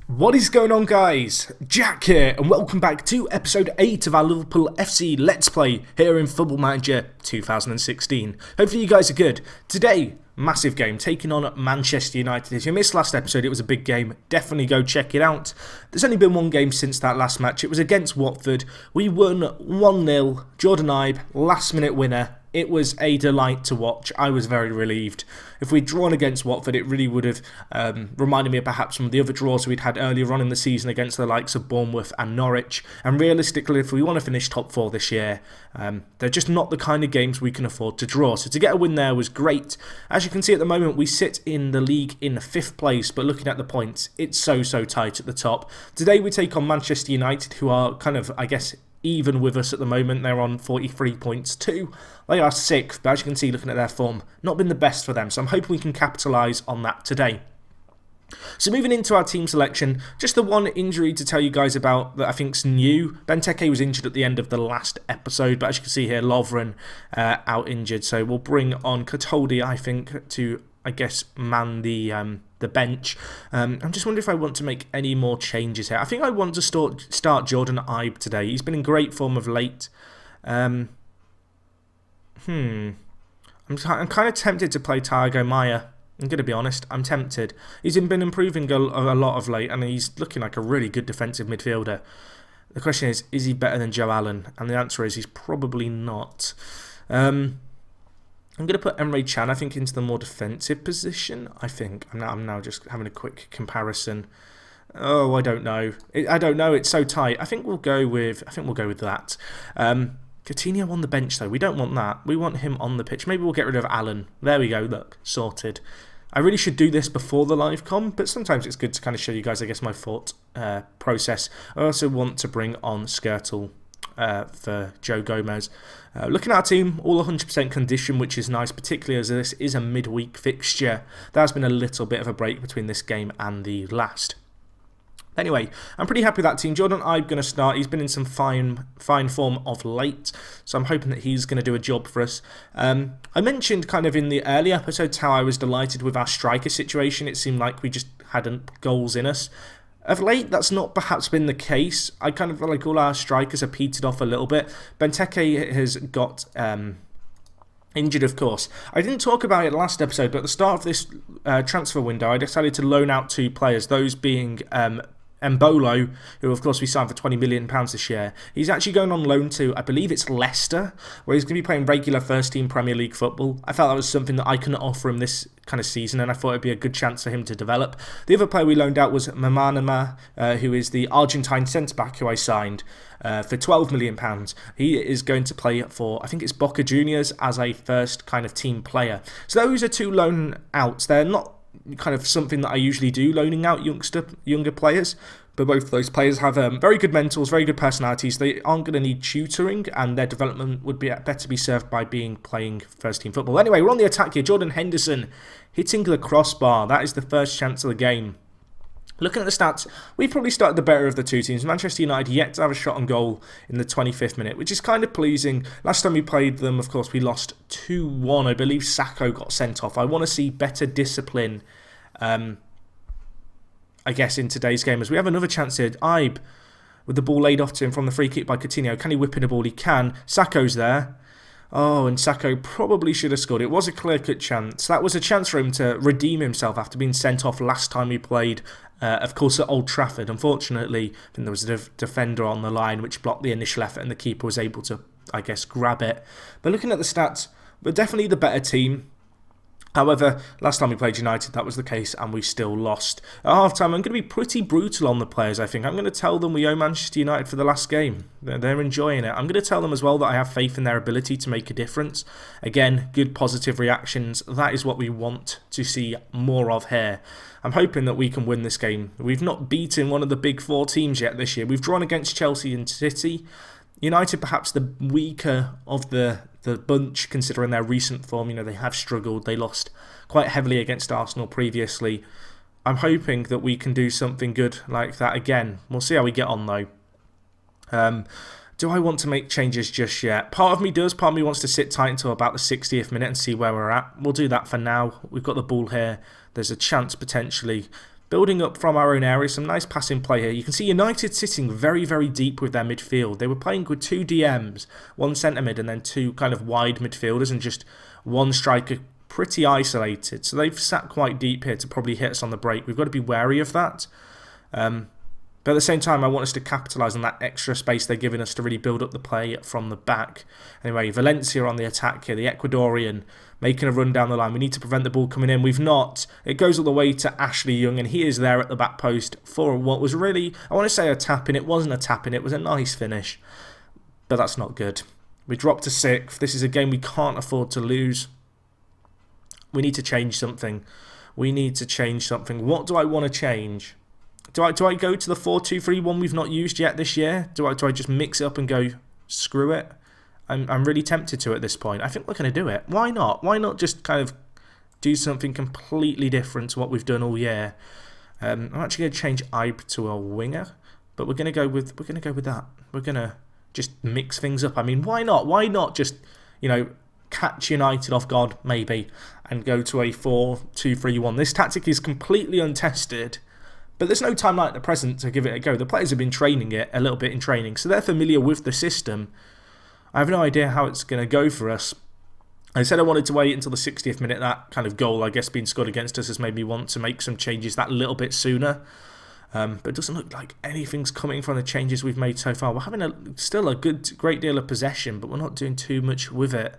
What is going on, guys? Jack here, and welcome back to episode 8 of our Liverpool FC Let's Play here in Football Manager 2016. Hopefully you guys are good. Today, massive game, taking on Manchester United. If you missed last episode, it was a big game. Definitely go check it out. There's only been one game since that last match. It was against Watford. We won 1-0. Jordan Ibe, last minute winner. It was a delight to watch. I was very relieved. If we'd drawn against Watford, it really would have reminded me of perhaps some of the other draws we'd had earlier on in the season against the likes of Bournemouth and Norwich. And realistically, if we want to finish top 4 this year, they're just not the kind of games we can afford to draw. So to get a win there was great. As you can see at the moment, we sit in the league in 5th place, but looking at the points, it's so tight at the top. Today we take on Manchester United, who are kind of, I guess, even with us at the moment. They're on 43 points too. They are 6th, but as you can see, looking at their form, not been the best for them. So I'm hoping we can capitalise on that today. So moving into our team selection, just the one injury to tell you guys about that I think's new. Benteke was injured at the end of the last episode, but as you can see here, Lovren out injured. So we'll bring on Katoldi, I think, to, I guess, man the bench. I'm just wondering if I want to make any more changes here. I think I want to start Jordan Ibe today. He's been in great form of late. I'm kind of tempted to play Thiago Maia. I'm going to be honest. I'm tempted. He's been improving a lot of late, and he's looking like a really good defensive midfielder. The question is he better than Joe Allen? And the answer is he's probably not. I'm going to put Emre Can, I think, into the more defensive position. I think I'm now just having a quick comparison. Oh, I don't know. I don't know. It's so tight. I think we'll go with that. Coutinho on the bench though. We don't want that. We want him on the pitch. Maybe we'll get rid of Allen. There we go. Look, sorted. I really should do this before the live com, but sometimes it's good to kind of show you guys, I guess, my thought process. I also want to bring on Skirtle for Joe Gomez. Looking at our team, all 100% condition, which is nice, particularly as this is a midweek fixture. There's been a little bit of a break between this game and the last. Anyway, I'm pretty happy with that team. Jordan Ibe going to start. He's been in some fine form of late, so I'm hoping that he's going to do a job for us. I mentioned kind of in the early episodes how I was delighted with our striker situation. It seemed like we just hadn't goals in us. Of late, that's not perhaps been the case. I kind of feel like all our strikers have petered off a little bit. Benteke has got injured, of course. I didn't talk about it last episode, but at the start of this transfer window, I decided to loan out 2 players, those being Mbolo, who of course we signed for £20 million this year. He's actually going on loan to, I believe it's Leicester, where he's going to be playing regular first team Premier League football. I felt that was something that I couldn't offer him this kind of season, and I thought it'd be a good chance for him to develop. The other player we loaned out was Mamanama, who is the Argentine centre-back who I signed for £12 million. He is going to play for, I think it's Boca Juniors, as a first kind of team player. So those are 2 loan outs. They're not kind of something that I usually do, loaning out younger players, but both of those players have very good mentals, very good personalities. They aren't going to need tutoring, and their development would be better be served by playing first team football. Anyway, we're on the attack here. Jordan Henderson hitting the crossbar. That is the first chance of the game. Looking at the stats, we've probably started the better of the 2 teams. Manchester United yet to have a shot on goal in the 25th minute, which is kind of pleasing. Last time we played them, of course, we lost 2-1. I believe Sacco got sent off. I want to see better discipline, I guess, in today's game, as we have another chance here. Ibe with the ball laid off to him from the free kick by Coutinho. Can he whip in a ball? He can. Sacco's there. Oh, and Sacco probably should have scored. It was a clear-cut chance. That was a chance for him to redeem himself after being sent off last time we played, of course, at Old Trafford. Unfortunately, I think there was a defender on the line which blocked the initial effort, and the keeper was able to, I guess, grab it. But looking at the stats, we're definitely the better team. However, last time we played United, that was the case, and we still lost. At half-time, I'm going to be pretty brutal on the players, I think. I'm going to tell them we owe Manchester United for the last game. They're enjoying it. I'm going to tell them as well that I have faith in their ability to make a difference. Again, good positive reactions. That is what we want to see more of here. I'm hoping that we can win this game. We've not beaten one of the big 4 teams yet this year. We've drawn against Chelsea and City. United perhaps the weaker of the bunch, considering their recent form. You know, they have struggled. They lost quite heavily against Arsenal previously. I'm hoping that we can do something good like that again. We'll see how we get on though. Do I want to make changes just yet? Part of me does. Part of me wants to sit tight until about the 60th minute and see where we're at. We'll do that for now. We've got the ball here. There's a chance potentially. building up from our own area, some nice passing play here. You can see United sitting very, very deep with their midfield. They were playing with 2 DMs, 1 centre mid and then 2 kind of wide midfielders and just 1 striker pretty isolated. So they've sat quite deep here to probably hit us on the break. We've got to be wary of that. But at the same time, I want us to capitalise on that extra space they're giving us to really build up the play from the back. Anyway, Valencia on the attack here, the Ecuadorian, making a run down the line. We need to prevent the ball coming in. We've not. It goes all the way to Ashley Young, and he is there at the back post for what was really, I want to say a tap-in. It wasn't a tap-in. It was a nice finish. But that's not good. We dropped to 6th. This is a game we can't afford to lose. We need to change something. We need to change something. What do I want to change? Do I go to the 4-2-3-1 we've not used yet this year? Do I just mix it up and go screw it? I'm really tempted to at this point. I think we're going to do it. Why not? Why not just kind of do something completely different to what we've done all year? I'm actually going to change Ibe to a winger, but we're going to go with that. We're going to just mix things up. I mean, why not? Why not just, catch United off guard maybe and go to a 4-2-3-1? This tactic is completely untested. But there's no time like the present to give it a go. The players have been training it a little bit in training, so they're familiar with the system. I have no idea how it's going to go for us. I said I wanted to wait until the 60th minute. That kind of goal, I guess, being scored against us has made me want to make some changes that little bit sooner. But it doesn't look like anything's coming from the changes we've made so far. We're having still a great deal of possession, but we're not doing too much with it.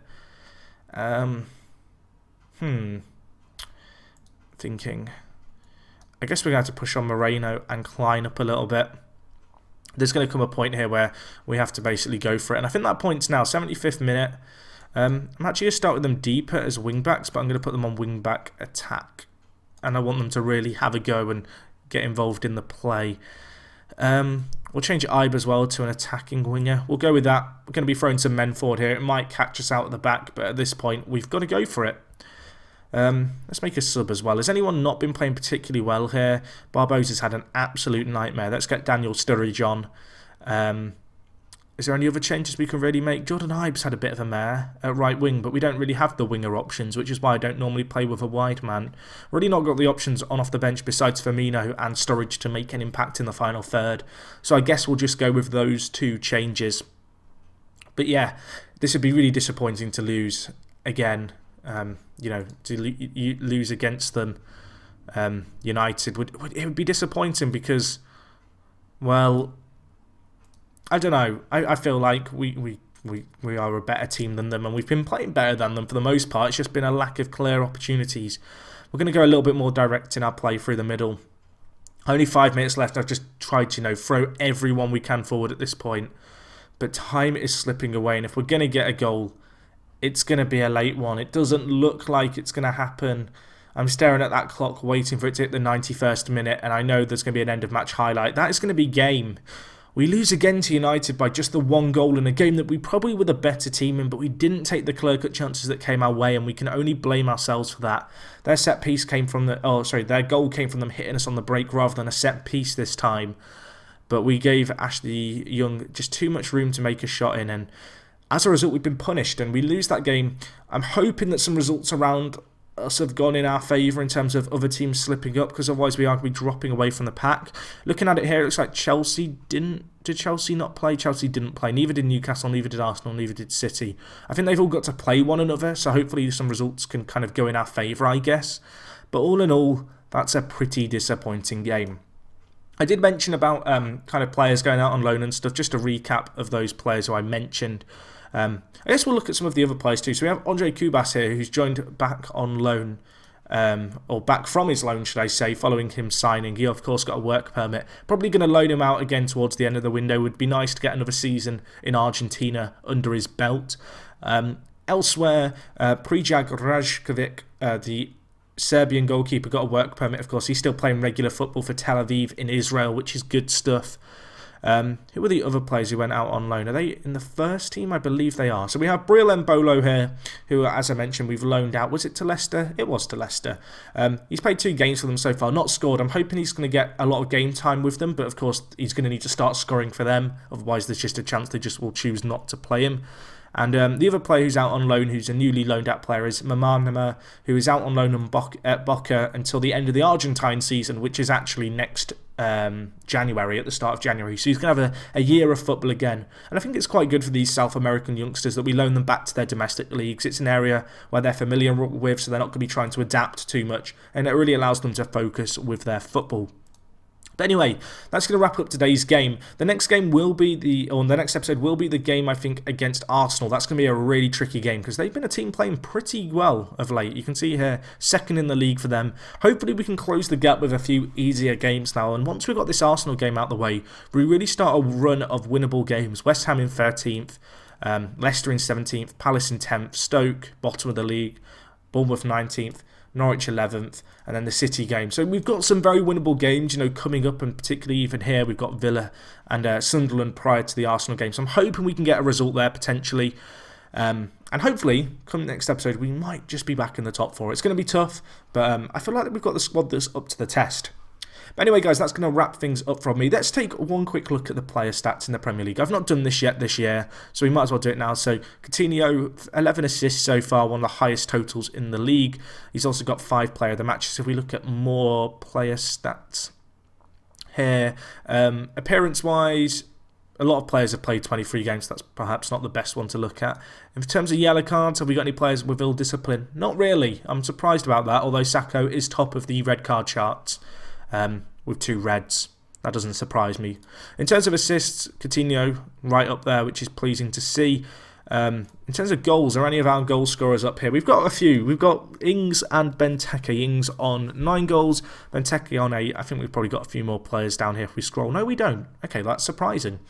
Thinking. I guess we're going to have to push on Moreno and Klein up a little bit. There's going to come a point here where we have to basically go for it. And I think that point's now 75th minute. I'm actually going to start with them deeper as wing-backs, but I'm going to put them on wing-back attack. And I want them to really have a go and get involved in the play. We'll change Ibe as well to an attacking winger. We'll go with that. We're going to be throwing some men forward here. It might catch us out at the back, but at this point, we've got to go for it. Let's make a sub as well. Has anyone not been playing particularly well here? Barbosa's had an absolute nightmare. Let's get Daniel Sturridge on. Is there any other changes we can really make? Jordan Ibe's had a bit of a mare at right wing, but we don't really have the winger options, which is why I don't normally play with a wide man. Really not got the options on off the bench besides Firmino and Sturridge to make an impact in the final third. So I guess we'll just go with those 2 changes. But yeah, this would be really disappointing to lose again. To lose against them, United it would be disappointing because, well, I don't know. I feel like we are a better team than them, and we've been playing better than them for the most part. It's just been a lack of clear opportunities. We're going to go a little bit more direct in our play through the middle. Only 5 minutes left. I've just tried to throw everyone we can forward at this point, but time is slipping away, and if we're going to get a goal, it's going to be a late one. It doesn't look like it's going to happen. I'm staring at that clock waiting for it to hit the 91st minute, and I know there's going to be an end of match highlight. That is going to be game. We lose again to United by just the 1 goal in a game that we probably were the better team in, but we didn't take the clear-cut chances that came our way, and we can only blame ourselves for that. Their set piece came from their goal came from them hitting us on the break rather than a set piece this time. But we gave Ashley Young just too much room to make a shot in, and as a result, we've been punished and we lose that game. I'm hoping that some results around us have gone in our favour in terms of other teams slipping up, because otherwise we are going to be dropping away from the pack. Looking at it here, it looks like Chelsea didn't. Did Chelsea not play? Chelsea didn't play. Neither did Newcastle, neither did Arsenal, neither did City. I think they've all got to play one another, so hopefully some results can kind of go in our favour, I guess. But all in all, that's a pretty disappointing game. I did mention about kind of players going out on loan and stuff. Just a recap of those players who I mentioned. I guess we'll look at some of the other players too. So we have Andre Kubas here, who's joined back on loan, or back from his loan, should I say, following him signing. He, of course, got a work permit. Probably going to loan him out again towards the end of the window. Would be nice to get another season in Argentina under his belt. Elsewhere, Prijak Rajkovic, the Serbian goalkeeper, got a work permit, of course. He's still playing regular football for Tel Aviv in Israel, which is good stuff. Who are the other players who went out on loan? Are they in the first team? I believe they are. So we have Briel Mbolo here, who, as I mentioned, we've loaned out. Was it to Leicester? It was to Leicester. He's played 2 games for them so far, not scored. I'm hoping he's going to get a lot of game time with them, but of course he's going to need to start scoring for them. Otherwise there's just a chance they just will choose not to play him. And the other player who's out on loan, who's a newly loaned out player, is Mamanama, who is out on loan at Boca until the end of the Argentine season, which is actually next January, at the start of January. So he's going to have a year of football again. And I think it's quite good for these South American youngsters that we loan them back to their domestic leagues. It's an area where they're familiar with, so they're not going to be trying to adapt too much. And it really allows them to focus with their football. But anyway, that's going to wrap up today's game. The next game will be the next episode will be the game, I think, against Arsenal. That's going to be a really tricky game because they've been a team playing pretty well of late. You can see here, second in the league for them. Hopefully we can close the gap with a few easier games now. And once we've got this Arsenal game out the way, we really start a run of winnable games. West Ham in 13th, Leicester in 17th, Palace in 10th, Stoke, bottom of the league, Bournemouth 19th. Norwich 11th, and then the City game. So we've got some very winnable games, coming up, and particularly even here we've got Villa and Sunderland prior to the Arsenal game. So I'm hoping we can get a result there potentially. And hopefully, come next episode, we might just be back in the top 4. It's going to be tough, but I feel like we've got the squad that's up to the test. But anyway, guys, that's going to wrap things up from me. Let's take one quick look at the player stats in the Premier League. I've not done this yet this year, so we might as well do it now. So, Coutinho, 11 assists so far, one of the highest totals in the league. He's also got 5 player of the match. So, if we look at more player stats here, appearance-wise, a lot of players have played 23 games. So that's perhaps not the best one to look at. In terms of yellow cards, have we got any players with ill discipline? Not really. I'm surprised about that, although Sacco is top of the red card charts. With 2 reds. That doesn't surprise me. In terms of assists, Coutinho right up there, which is pleasing to see. In terms of goals, are any of our goal scorers up here? We've got a few. We've got Ings and Benteke. Ings on 9 goals, Benteke on 8. I think we've probably got a few more players down here if we scroll. No, we don't. Okay, that's surprising.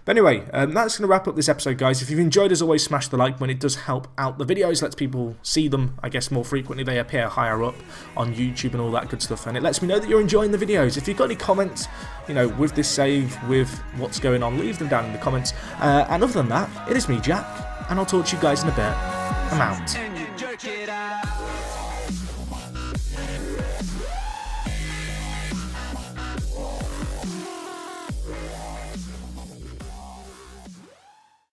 But anyway, that's going to wrap up this episode, guys. If you've enjoyed, as always, smash the like button. It does help out the videos, lets people see them, I guess, more frequently. They appear higher up on YouTube and all that good stuff. And it lets me know that you're enjoying the videos. If you've got any comments, with this save, with what's going on, leave them down in the comments. And other than that, it is me, Jack, and I'll talk to you guys in a bit. I'm out.